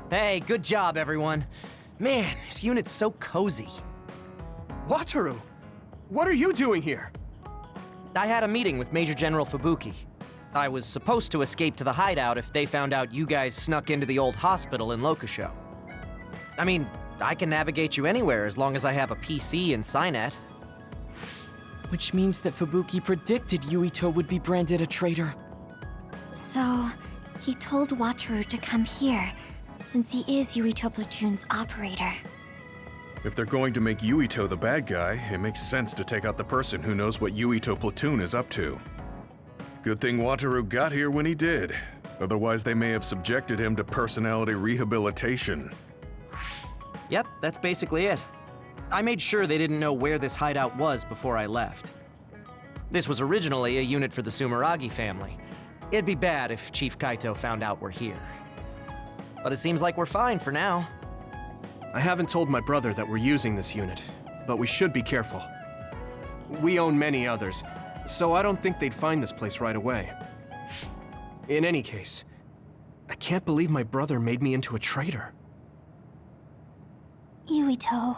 Hey, good job, everyone. Man, this unit's so cozy. Wataru! What are you doing here? I had a meeting with Major General Fubuki. I was supposed to escape to the hideout if they found out you guys snuck into the old hospital in Lokusho. I mean, I can navigate you anywhere as long as I have a PC and Cynet. Which means that Fubuki predicted Yuito would be branded a traitor. So, he told Wataru to come here, since he is Yuito Platoon's operator. If they're going to make Yuito the bad guy, it makes sense to take out the person who knows what Yuito Platoon is up to. Good thing Wataru got here when he did. Otherwise, they may have subjected him to personality rehabilitation. Yep, that's basically it. I made sure they didn't know where this hideout was before I left. This was originally a unit for the Sumeragi family. It'd be bad if Chief Kaito found out we're here. But it seems like we're fine for now. I haven't told my brother that we're using this unit, but we should be careful. We own many others, so I don't think they'd find this place right away. In any case, I can't believe my brother made me into a traitor. Yuito.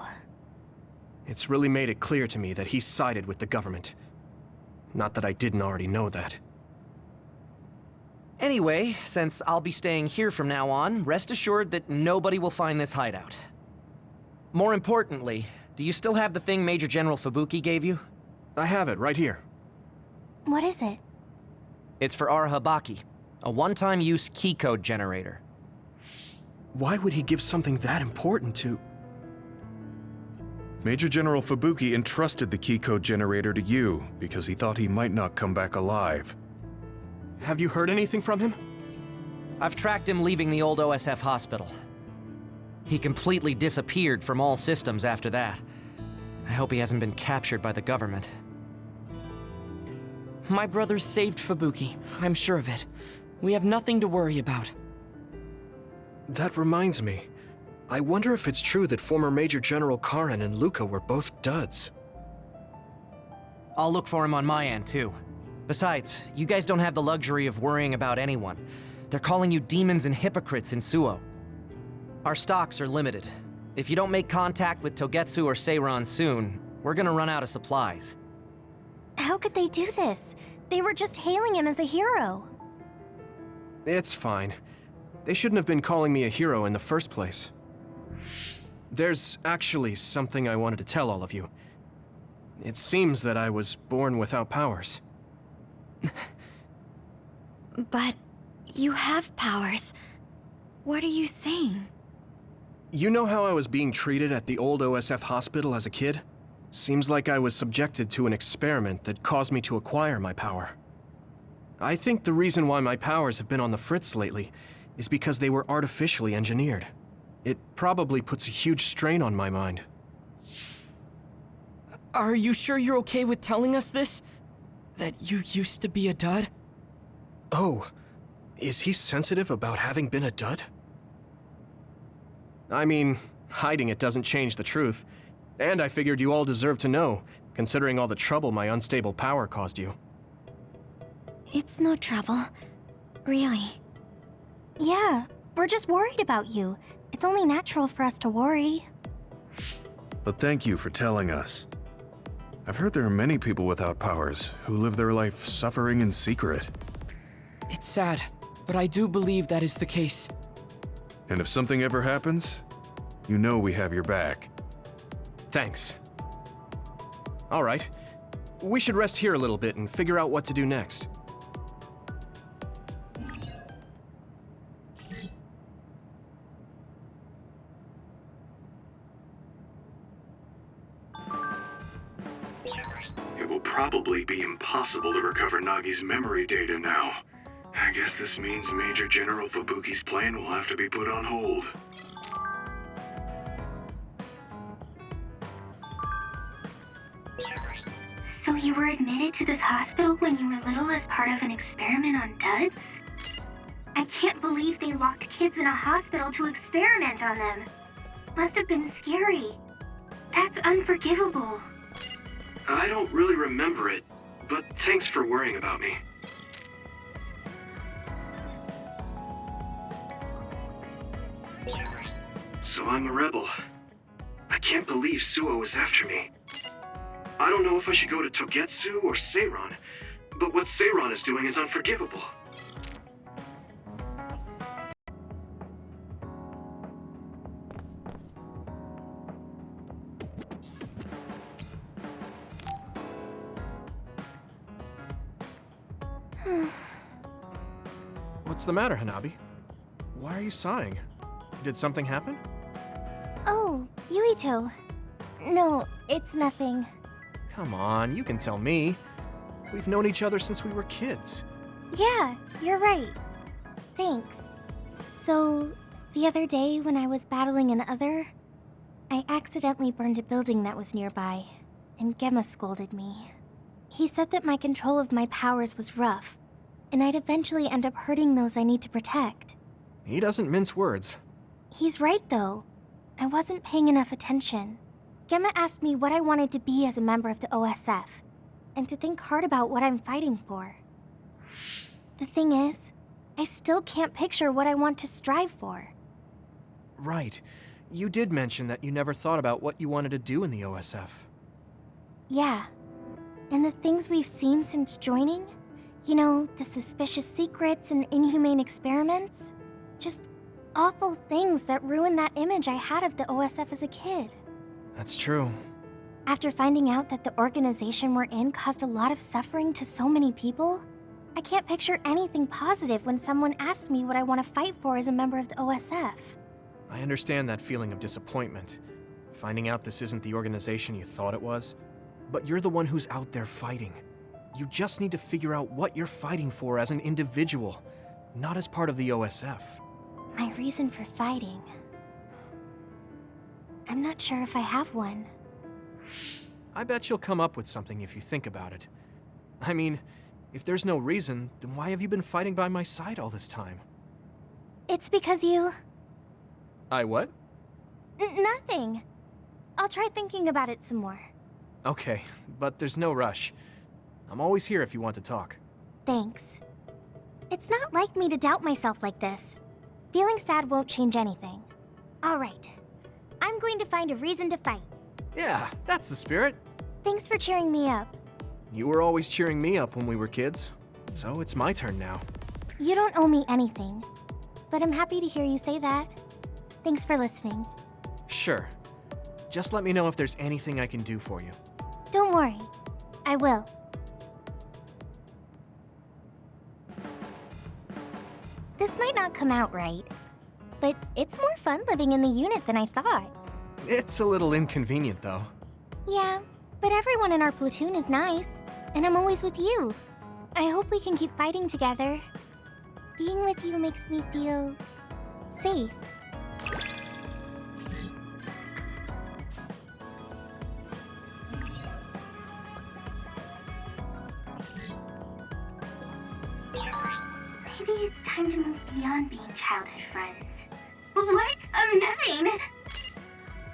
It's really made it clear to me that he sided with the government. Not that I didn't already know that. Anyway, since I'll be staying here from now on, rest assured that nobody will find this hideout. More importantly, do you still have the thing Major General Fubuki gave you? I have it right here. What is it? It's for Arahabaki, a one-time use key code generator. Why would he give something that important to... Major General Fubuki entrusted the key code generator to you because he thought he might not come back alive. Have you heard anything from him? I've tracked him leaving the old OSF hospital. He completely disappeared from all systems after that. I hope he hasn't been captured by the government. My brother saved Fubuki, I'm sure of it. We have nothing to worry about. That reminds me. I wonder if it's true that former Major General Karen and Luca were both duds. I'll look for him on my end, too. Besides, you guys don't have the luxury of worrying about anyone. They're calling you demons and hypocrites in Suo. Our stocks are limited. If you don't make contact with Togetsu or Seiran soon, we're gonna run out of supplies. How could they do this? They were just hailing him as a hero. It's fine. They shouldn't have been calling me a hero in the first place. There's actually something I wanted to tell all of you. It seems that I was born without powers. But you have powers. What are you saying? You know how I was being treated at the old OSF hospital as a kid? Seems like I was subjected to an experiment that caused me to acquire my power. I think the reason why my powers have been on the fritz lately is because they were artificially engineered. It probably puts a huge strain on my mind. Are you sure you're okay with telling us this? That you used to be a dud? Oh, is he sensitive about having been a dud? I mean, hiding it doesn't change the truth. And I figured you all deserve to know, considering all the trouble my unstable power caused you. It's no trouble. Really. Yeah, we're just worried about you. It's only natural for us to worry. But thank you for telling us. I've heard there are many people without powers who live their life suffering in secret. It's sad, but I do believe that is the case. And if something ever happens, you know we have your back. Thanks. All right. We should rest here a little bit and figure out what to do next. It will probably be impossible to recover Nagi's memory data now. I guess this means Major General Fubuki's plan will have to be put on hold. So you were admitted to this hospital when you were little as part of an experiment on duds? I can't believe they locked kids in a hospital to experiment on them. Must have been scary. That's unforgivable. I don't really remember it, but thanks for worrying about me. So I'm a rebel. I can't believe Suo is after me. I don't know if I should go to Togetsu or Seiron, but what Seiron is doing is unforgivable. What's the matter, Hanabi? Why are you sighing? Did something happen? Oh, Yuito. No, it's nothing. Come on, you can tell me. We've known each other since we were kids. Yeah, you're right. Thanks. So, the other day when I was battling an other, I accidentally burned a building that was nearby, and Gemma scolded me. He said that my control of my powers was rough, and I'd eventually end up hurting those I need to protect. He doesn't mince words. He's right, though. I wasn't paying enough attention. Gemma asked me what I wanted to be as a member of the OSF, and to think hard about what I'm fighting for. The thing is, I still can't picture what I want to strive for. Right. You did mention that you never thought about what you wanted to do in the OSF. Yeah. And the things we've seen since joining, you know, the suspicious secrets and inhumane experiments, just awful things that ruined that image I had of the OSF as a kid. That's true. After finding out that the organization we're in caused a lot of suffering to so many people, I can't picture anything positive when someone asks me what I want to fight for as a member of the OSF. I understand that feeling of disappointment. Finding out this isn't the organization you thought it was. But you're the one who's out there fighting. You just need to figure out what you're fighting for as an individual, not as part of the OSF. My reason for fighting... I'm not sure if I have one. I bet you'll come up with something if you think about it. I mean, if there's no reason, then why have you been fighting by my side all this time? It's because you... I what? Nothing. I'll try thinking about it some more. Okay, but there's no rush. I'm always here if you want to talk. Thanks. It's not like me to doubt myself like this. Feeling sad won't change anything. All right. I'm going to find a reason to fight. Yeah, that's the spirit. Thanks for cheering me up. You were always cheering me up when we were kids, so it's my turn now. You don't owe me anything, but I'm happy to hear you say that. Thanks for listening. Sure. Just let me know if there's anything I can do for you. Don't worry. I will. This might not come out right, but it's more fun living in the unit than I thought. It's a little inconvenient, though. Yeah, but everyone in our platoon is nice, and I'm always with you. I hope we can keep fighting together. Being with you makes me feel... safe. Maybe it's time to move beyond being childhood friends. What? Nothing.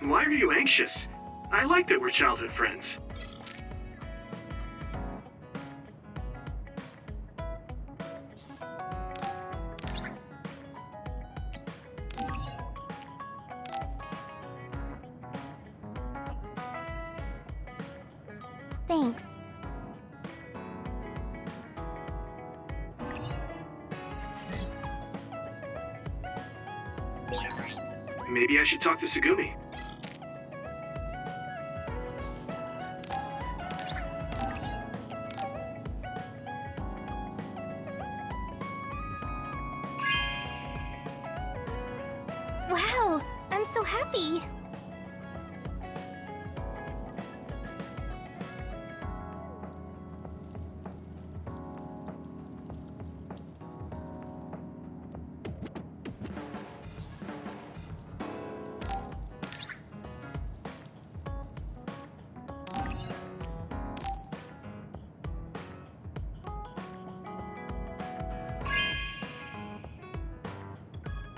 Why are you anxious? I like that we're childhood friends. Thanks. Maybe I should talk to Sugumi. Wow, I'm so happy.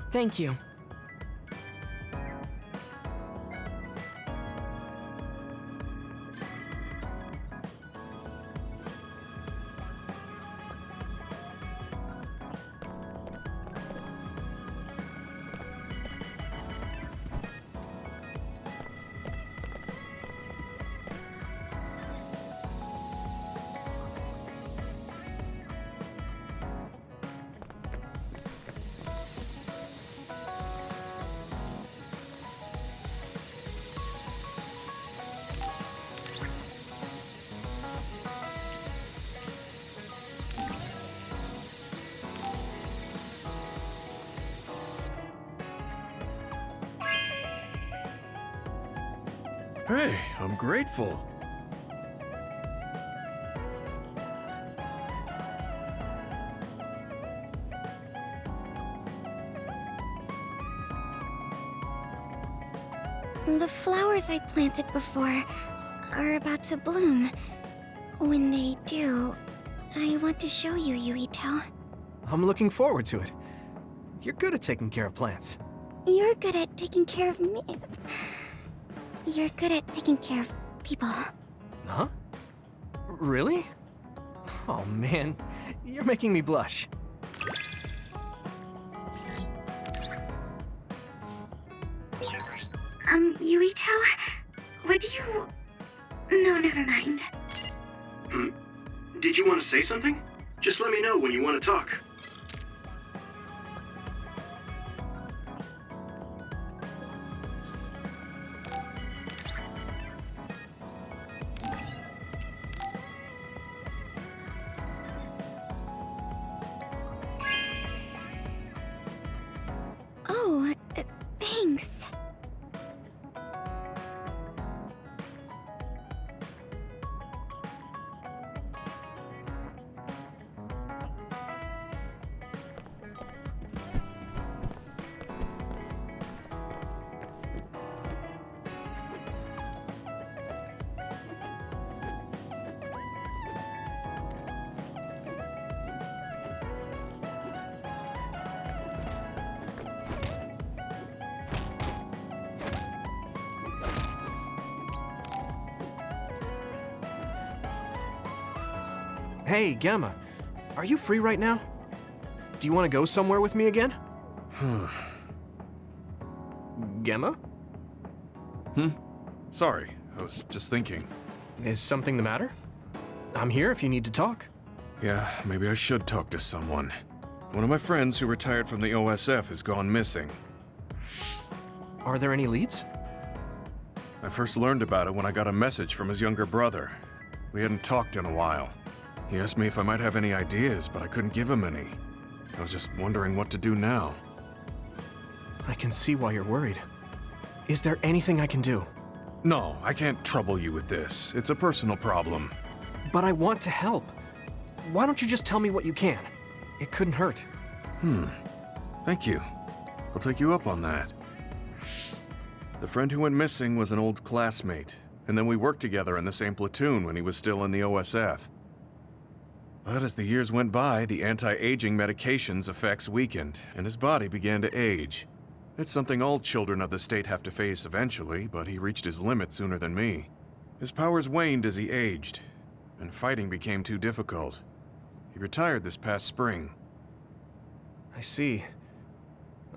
Thank you. Hey, I'm grateful. The flowers I planted before are about to bloom. When they do, I want to show you, Yuito. I'm looking forward to it. You're good at taking care of plants. You're good at taking care of me. You're good at taking care of people. Huh? Really? Oh man, you're making me blush. Yuito, would you... No, never mind. Did you want to say something? Just let me know when you want to talk. Oh, thanks. Hey, Gamma, are you free right now? Do you want to go somewhere with me again? Gamma? Sorry, I was just thinking. Is something the matter? I'm here if you need to talk. Yeah, maybe I should talk to someone. One of my friends who retired from the OSF has gone missing. Are there any leads? I first learned about it when I got a message from his younger brother. We hadn't talked in a while. He asked me if I might have any ideas, but I couldn't give him any. I was just wondering what to do now. I can see why you're worried. Is there anything I can do? No, I can't trouble you with this. It's a personal problem. But I want to help. Why don't you just tell me what you can? It couldn't hurt. Thank you. I'll take you up on that. The friend who went missing was an old classmate, and then we worked together in the same platoon when he was still in the OSF. But as the years went by, the anti-aging medication's effects weakened, and his body began to age. It's something all children of the state have to face eventually, but he reached his limit sooner than me. His powers waned as he aged, and fighting became too difficult. He retired this past spring. I see.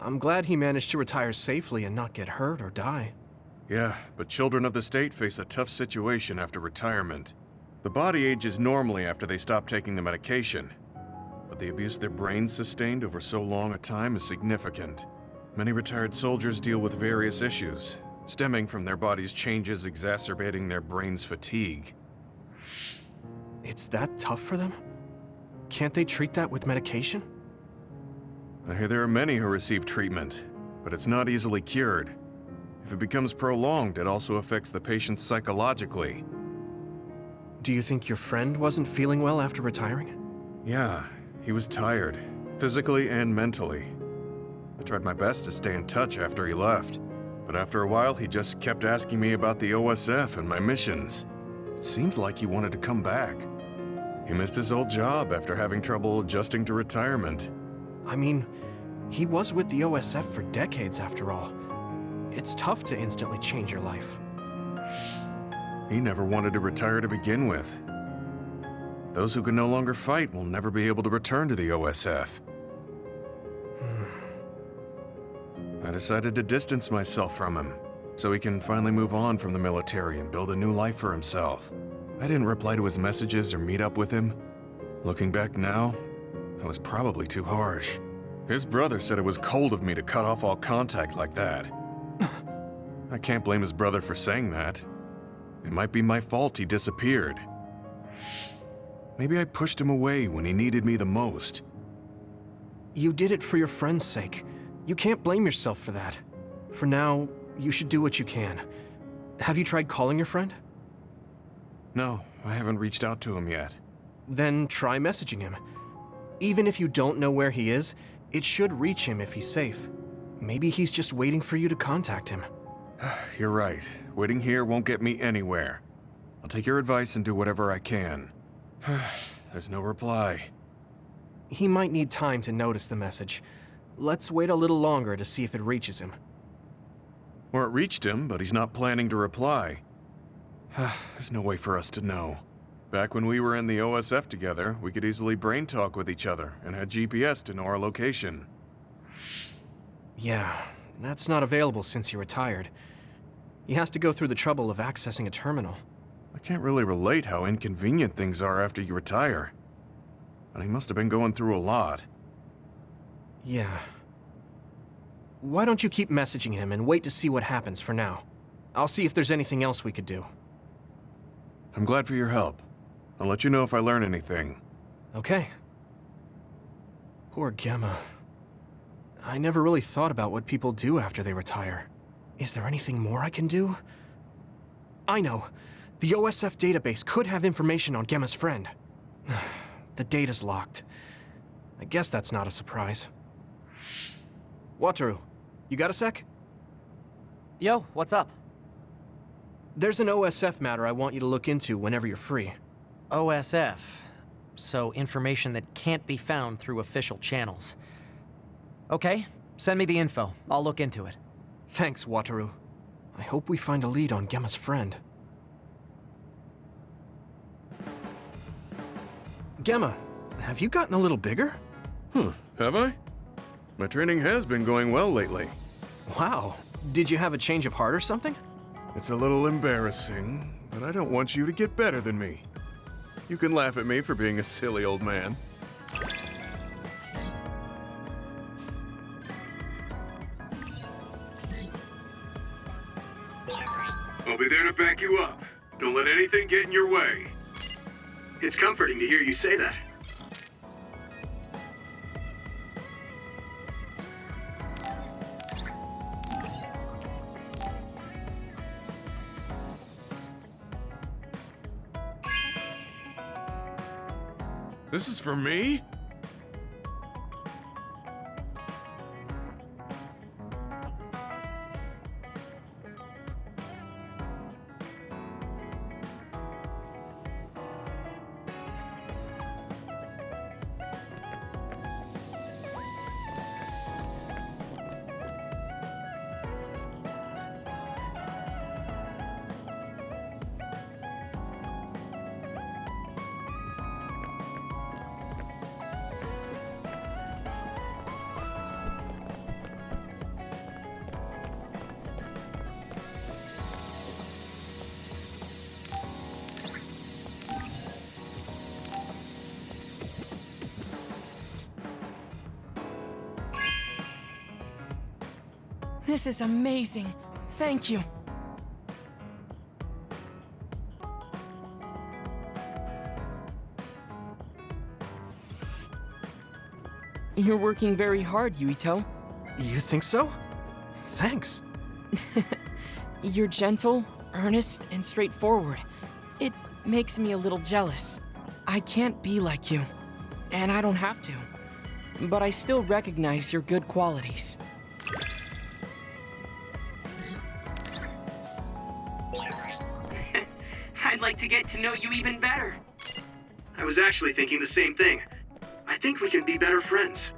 I'm glad he managed to retire safely and not get hurt or die. Yeah, but children of the state face a tough situation after retirement. The body ages normally after they stop taking the medication, but the abuse their brains sustained over so long a time is significant. Many retired soldiers deal with various issues, stemming from their body's changes exacerbating their brain's fatigue. It's that tough for them? Can't they treat that with medication? I hear there are many who receive treatment, but it's not easily cured. If it becomes prolonged, it also affects the patient psychologically. Do you think your friend wasn't feeling well after retiring? Yeah, he was tired, physically and mentally. I tried my best to stay in touch after he left, but after a while he just kept asking me about the OSF and my missions. It seemed like he wanted to come back. He missed his old job after having trouble adjusting to retirement. I mean, he was with the OSF for decades after all. It's tough to instantly change your life. He never wanted to retire to begin with. Those who can no longer fight will never be able to return to the OSF. I decided to distance myself from him, so he can finally move on from the military and build a new life for himself. I didn't reply to his messages or meet up with him. Looking back now, I was probably too harsh. His brother said it was cold of me to cut off all contact like that. I can't blame his brother for saying that. It might be my fault he disappeared. Maybe I pushed him away when he needed me the most. You did it for your friend's sake. You can't blame yourself for that. For now, you should do what you can. Have you tried calling your friend? No, I haven't reached out to him yet. Then try messaging him. Even if you don't know where he is, it should reach him if he's safe. Maybe he's just waiting for you to contact him. You're right. Waiting here won't get me anywhere. I'll take your advice and do whatever I can. There's no reply. He might need time to notice the message. Let's wait a little longer to see if it reaches him. Or it reached him, but he's not planning to reply. There's no way for us to know. Back when we were in the OSF together, we could easily brain talk with each other and had GPS to know our location. Yeah, that's not available since he retired. He has to go through the trouble of accessing a terminal. I can't really relate how inconvenient things are after you retire. But he must have been going through a lot. Yeah. Why don't you keep messaging him and wait to see what happens for now? I'll see if there's anything else we could do. I'm glad for your help. I'll let you know if I learn anything. Okay. Poor Gemma. I never really thought about what people do after they retire. Is there anything more I can do? I know. The OSF database could have information on Gemma's friend. The data's locked. I guess that's not a surprise. Wataru, you got a sec? Yo, what's up? There's an OSF matter I want you to look into whenever you're free. OSF. So information that can't be found through official channels. Okay, send me the info. I'll look into it. Thanks, Wataru. I hope we find a lead on Gemma's friend. Gemma, have you gotten a little bigger? Have I? My training has been going well lately. Wow. Did you have a change of heart or something? It's a little embarrassing, but I don't want you to get better than me. You can laugh at me for being a silly old man. I'll be there to back you up. Don't let anything get in your way. It's comforting to hear you say that. This is for me? This is amazing. Thank you. You're working very hard, Yuito. You think so? Thanks. You're gentle, earnest, and straightforward. It makes me a little jealous. I can't be like you, and I don't have to. But I still recognize your good qualities. I'd like to get to know you even better. I was actually thinking the same thing. I think we can be better friends.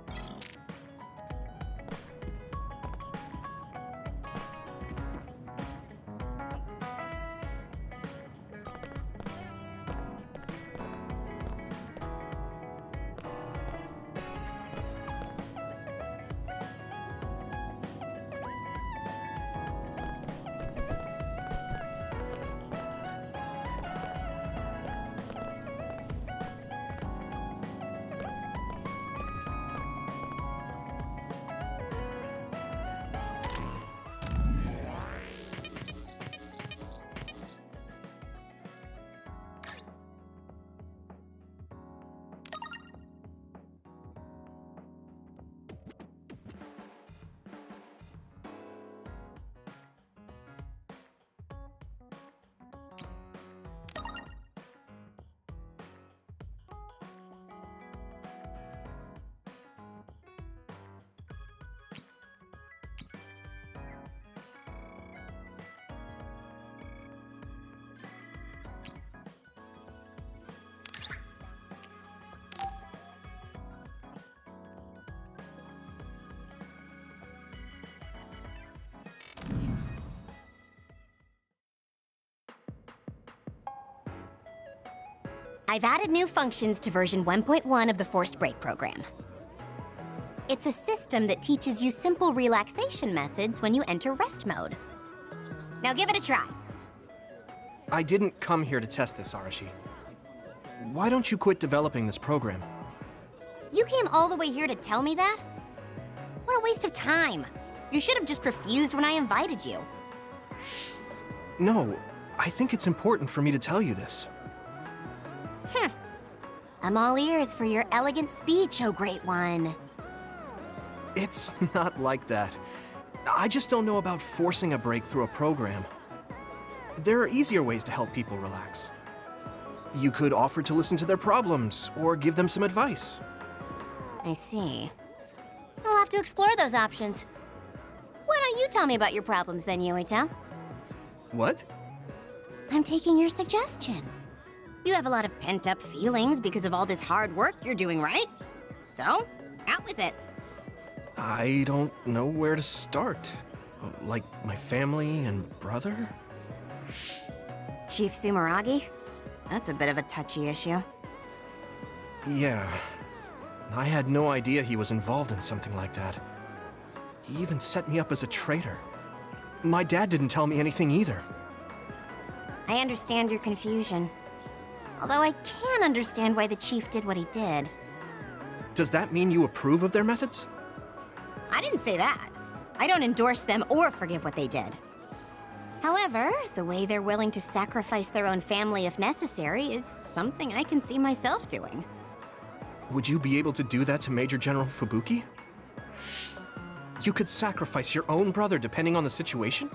I've added new functions to version 1.1 of the Forced Break program. It's a system that teaches you simple relaxation methods when you enter rest mode. Now give it a try. I didn't come here to test this, Arashi. Why don't you quit developing this program? You came all the way here to tell me that? What a waste of time. You should have just refused when I invited you. No, I think it's important for me to tell you this. I'm all ears for your elegant speech, oh great one. It's not like that. I just don't know about forcing a break through a program. There are easier ways to help people relax. You could offer to listen to their problems, or give them some advice. I see. I'll have to explore those options. Why don't you tell me about your problems then, Yuito? What? I'm taking your suggestion. You have a lot of pent-up feelings because of all this hard work you're doing, right? So, out with it. I don't know where to start. Like my family and brother? Chief Sumeragi? That's a bit of a touchy issue. Yeah. I had no idea he was involved in something like that. He even set me up as a traitor. My dad didn't tell me anything either. I understand your confusion. Although I can understand why the chief did what he did. Does that mean you approve of their methods? I didn't say that. I don't endorse them or forgive what they did. However, the way they're willing to sacrifice their own family if necessary is something I can see myself doing. Would you be able to do that to Major General Fubuki? You could sacrifice your own brother depending on the situation?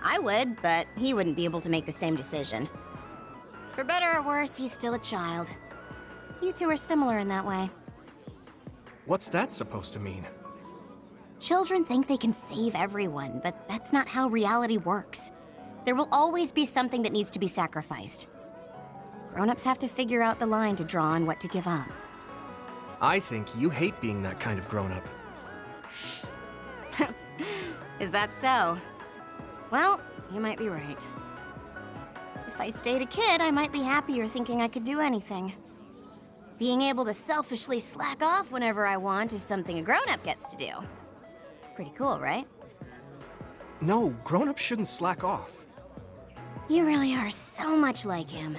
I would, but he wouldn't be able to make the same decision. For better or worse, he's still a child. You two are similar in that way. What's that supposed to mean? Children think they can save everyone, but that's not how reality works. There will always be something that needs to be sacrificed. Grown-ups have to figure out the line to draw on what to give up. I think you hate being that kind of grown-up. Is that so? Well, you might be right. If I stayed a kid, I might be happier thinking I could do anything. Being able to selfishly slack off whenever I want is something a grown-up gets to do. Pretty cool, right? No, grown-ups shouldn't slack off. You really are so much like him.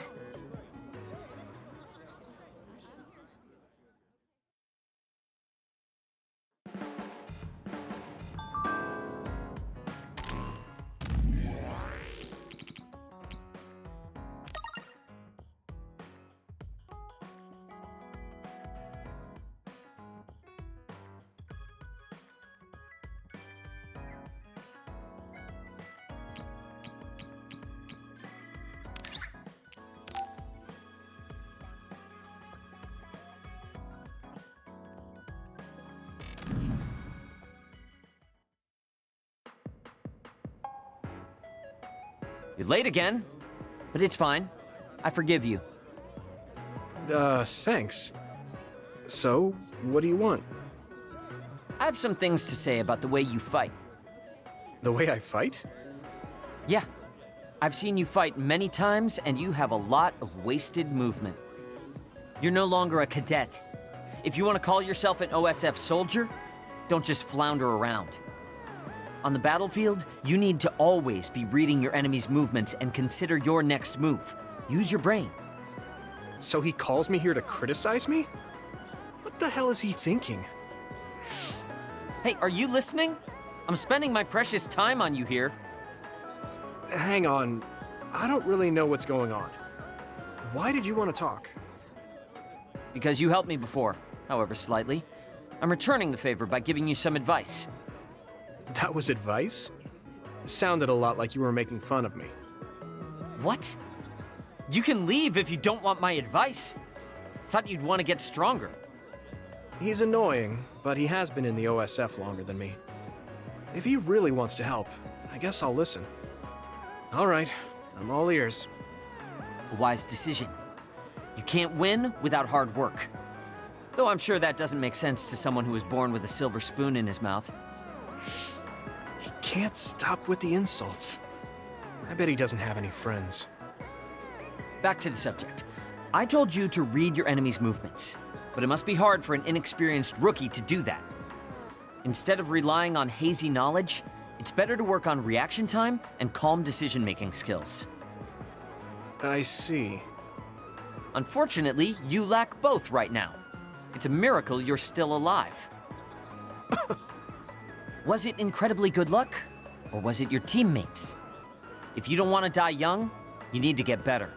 You're late again, but it's fine. I forgive you. Thanks. So, what do you want? I have some things to say about the way you fight. The way I fight? Yeah, I've seen you fight many times, and you have a lot of wasted movement. You're no longer a cadet. If you want to call yourself an OSF soldier, don't just flounder around. On the battlefield, you need to always be reading your enemy's movements and consider your next move. Use your brain. So he calls me here to criticize me? What the hell is he thinking? Hey, are you listening? I'm spending my precious time on you here. Hang on. I don't really know what's going on. Why did you want to talk? Because you helped me before, however slightly. I'm returning the favor by giving you some advice. That was advice? Sounded a lot like you were making fun of me. What? You can leave if you don't want my advice. Thought you'd want to get stronger. He's annoying, but he has been in the OSF longer than me. If he really wants to help, I guess I'll listen. All right, I'm all ears. A wise decision. You can't win without hard work. Though I'm sure that doesn't make sense to someone who was born with a silver spoon in his mouth. He can't stop with the insults. I bet he doesn't have any friends. Back to the subject. I told you to read your enemy's movements, but it must be hard for an inexperienced rookie to do that. Instead of relying on hazy knowledge, it's better to work on reaction time and calm decision-making skills. I see. Unfortunately, you lack both right now. It's a miracle you're still alive. Was it incredibly good luck, or was it your teammates? If you don't want to die young, you need to get better.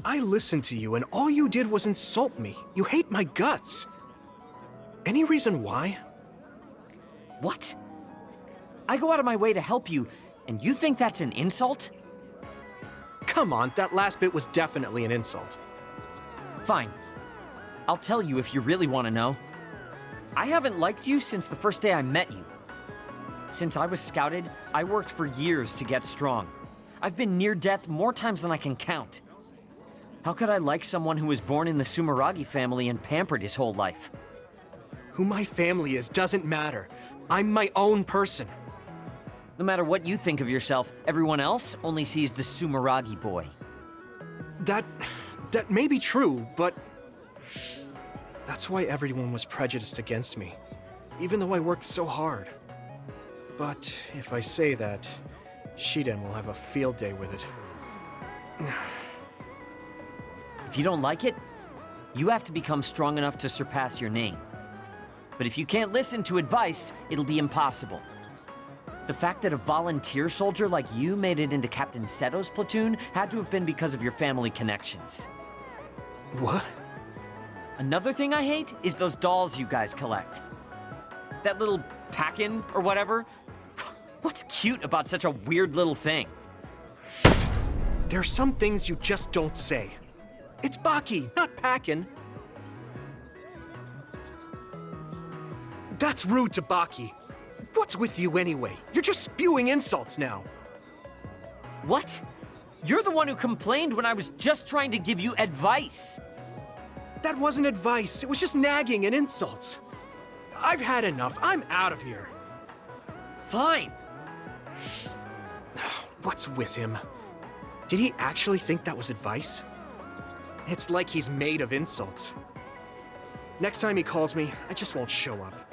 I listened to you and all you did was insult me. You hate my guts. Any reason why? What? I go out of my way to help you, and you think that's an insult? Come on, that last bit was definitely an insult. Fine. I'll tell you if you really want to know. I haven't liked you since the first day I met you. Since I was scouted, I worked for years to get strong. I've been near death more times than I can count. How could I like someone who was born in the Sumeragi family and pampered his whole life? Who my family is doesn't matter. I'm my own person. No matter what you think of yourself, everyone else only sees the Sumeragi boy. That may be true, but that's why everyone was prejudiced against me, even though I worked so hard. But if I say that, Shiden will have a field day with it. If you don't like it, you have to become strong enough to surpass your name. But if you can't listen to advice, it'll be impossible. The fact that a volunteer soldier like you made it into Captain Seto's platoon had to have been because of your family connections. What? Another thing I hate is those dolls you guys collect. That little pack-in or whatever. What's cute about such a weird little thing? There are some things you just don't say. It's Baki, not Packin. That's rude to Baki. What's with you anyway? You're just spewing insults now. What? You're the one who complained when I was just trying to give you advice. That wasn't advice. It was just nagging and insults. I've had enough. I'm out of here. Fine. What's with him? Did he actually think that was advice? It's like he's made of insults. Next time he calls me, I just won't show up.